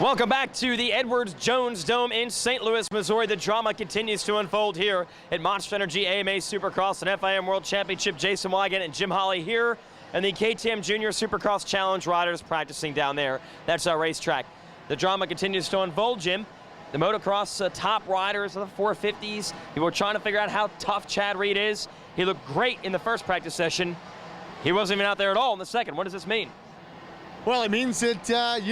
Welcome back to the Edwards-Jones Dome in St. Louis, Missouri. The drama continues to unfold here at Monster Energy AMA Supercross and FIM World Championship. Jason Weigandt and Jim Holley here, and the KTM Junior Supercross Challenge riders practicing down there. That's our racetrack. The drama continues to unfold, Jim. The motocross top riders of the 450s. People are trying to figure out how tough Chad Reed is. He looked great in the first practice session. He wasn't even out there at all in the second. What does this mean? Well, it means that,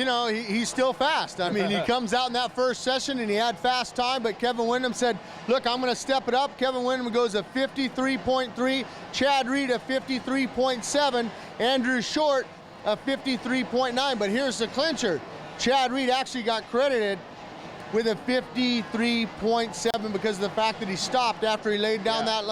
he's still fast. I mean, he comes out in that first session and he had fast time, but Kevin Windham said, look, I'm going to step it up. Kevin Windham goes a 53.3, Chad Reed a 53.7, Andrew Short a 53.9. But here's the clincher. Chad Reed actually got credited with a 53.7 because of the fact that he stopped after he laid down that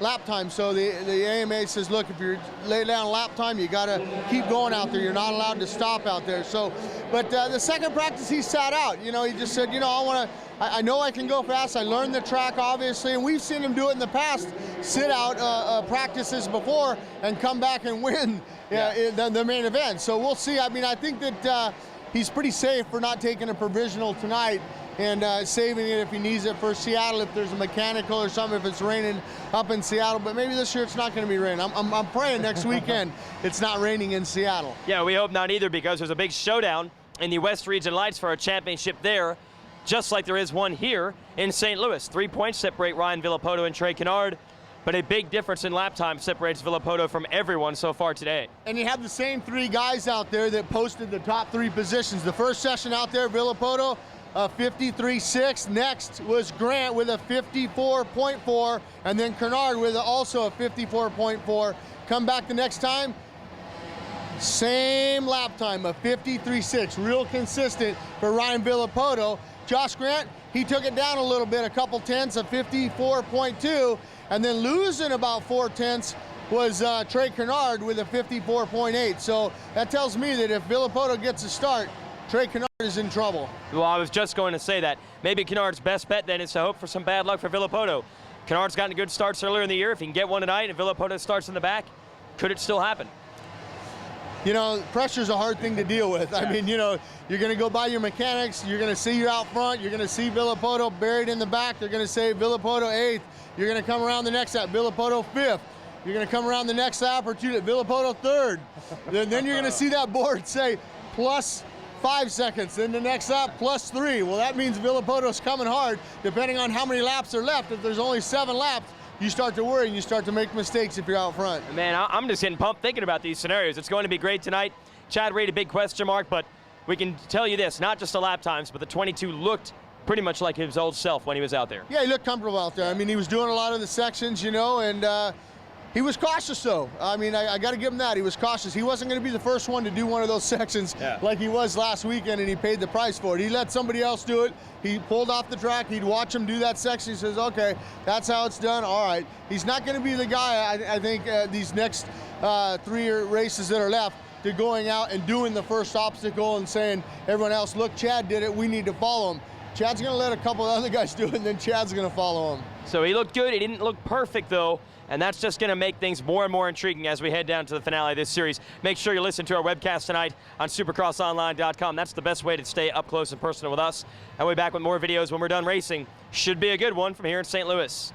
lap time. So the AMA says, look, if you're laying down lap time, you got to keep going out there. You're not allowed to stop out there. So, but the second practice, he sat out. He just said, I know I can go fast. I learned the track, obviously, and we've seen him do it in the past, sit out practices before and come back and win the main event. So we'll see. I mean, I think that he's pretty safe for not taking a provisional tonight and saving it if he needs it for Seattle, if there's a mechanical or something, if it's raining up in Seattle. But maybe this year it's not going to be raining. I'm praying next weekend it's not raining in Seattle. Yeah, we hope not either, because there's a big showdown in the West Region Lights for a championship there, just like there is one here in St. Louis. 3 points separate Ryan Villopoto and Trey Kennard, but a big difference in lap time separates Villopoto from everyone so far today. And you have the same three guys out there that posted the top three positions. The first session out there, Villopoto, a 53.6. Next was Grant with a 54.4, and then Kennard with also a 54.4. Come back the next time, same lap time, a 53.6. Real consistent for Ryan Villopoto. Josh Grant, he took it down a little bit, a couple tenths, a 54.2, and then losing about 4 tenths was Trey Kennard with a 54.8. So that tells me that if Villopoto gets a start, Trey Kennard is in trouble. Well, I was just going to say that. Maybe Kennard's best bet then is to hope for some bad luck for Villopoto. Kennard's gotten good starts earlier in the year. If he can get one tonight and Villopoto starts in the back, could it still happen? Pressure's a hard thing to deal with. I mean, you're going to go by your mechanics. You're going to see you out front. You're going to see Villopoto buried in the back. They're going to say Villopoto 8th. You're going to come around the next lap, Villopoto 5th. You're going to come around the next lap or two, Villopoto 3rd. Then you're going to see that board say plus 5 seconds. Then the next lap, plus 3. Well, that means Villopoto's coming hard, depending on how many laps are left. If there's only 7 laps, you start to worry and you start to make mistakes if you're out front. Man, I'm just getting pumped thinking about these scenarios. It's going to be great tonight. Chad Reed, a big question mark, but we can tell you this, not just the lap times, but the 22 looked pretty much like his old self when he was out there. Yeah, he looked comfortable out there. I mean, he was doing a lot of the sections, and he was cautious, though. I mean, I got to give him that. He was cautious. He wasn't going to be the first one to do one of those sections like he was last weekend, and he paid the price for it. He let somebody else do it. He pulled off the track. He'd watch him do that section. He says, okay, that's how it's done. All right. He's not going to be the guy, I think, these next 3 races that are left, to going out and doing the first obstacle and saying, everyone else, look, Chad did it. We need to follow him. Chad's going to let a couple of other guys do it, and then Chad's going to follow him. So he looked good. He didn't look perfect, though. And that's just going to make things more and more intriguing as we head down to the finale of this series. Make sure you listen to our webcast tonight on supercrossonline.com. That's the best way to stay up close and personal with us. And we'll be back with more videos when we're done racing. Should be a good one from here in St. Louis.